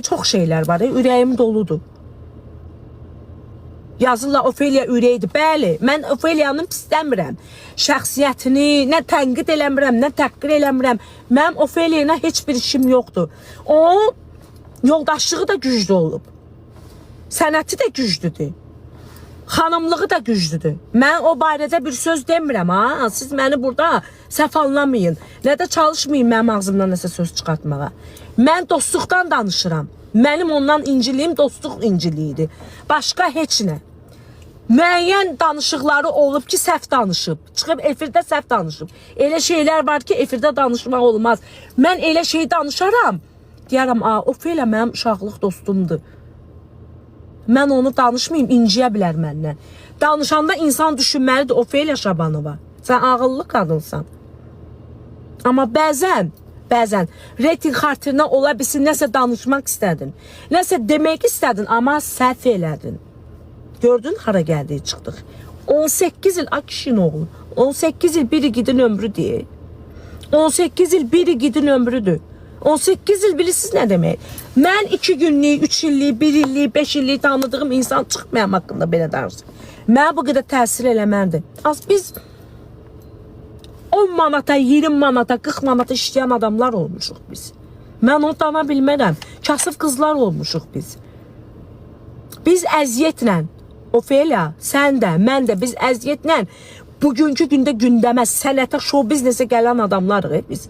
Çox şeylər var, ürəyim doludur. Yazırlar Ofeliya ürəkdir. Bəli, mən Ofeliyanın pisləmirəm. Şəxsiyyətini nə tənqid eləmirəm, nə təhqir eləmirəm. Mənim Ofeliya ilə heç bir işim yoxdur. O yoldaşlığı da güclü olub. Sənəti də güclüdür. Xanımlığı da güclüdür. Mən o barədə bir söz demirəm, ha? Siz məni burada səhv anlamayın. Nə də çalışmayın mənim ağzımdan nəsə söz çıxartmağa. Mən dostluqdan danışıram. Mənim ondan inciliyim dostluq inciliyidir. Başqa heç nə. Müəyyən danışıqları olub ki, səhv danışıb. Çıxıb efirdə səhv danışıb. Elə şeylər var ki, efirdə danışmaq olmaz. Mən elə şey danışaram. Deyərəm, Ofeliya mənim uşaqlıq dostumdur. Mən onu danışmayayım, inciyə bilər məndən. Danışanda insan düşünməlidir, Ofeliya Şabanova. Sən ağıllı qadınsan. Amma bəzən reyting xatirinə ola bilsin, nəsə danışmaq istədin. Nəsə demək istədin, amma səhv elədin. Gördün, hara gəldik, çıxdıq. 18 il, kişinin oğlu. 18 il bir igidin ömrüdür. 18 il bir igidin ömrüdür. 18 il bilirsiniz nə demək? Mən 2 günlük, 3 illik, 1 illik, 5 illik tanıdığım insan çıxmayan haqqında belə danışır. Mənə bu qədər təsir eləməlidir. Biz 10 manata, 20 manata, 40 manata işləyən adamlar olmuşuq biz. Mən onu dana bilmərəm. Kasıb qızlar olmuşuq biz. Biz əziyyətlə, Ofeliya, sən də, mən də, biz əziyyətlə bugünkü gündə gündəmə, sənətə, show biznesə gələn adamlarıq biz.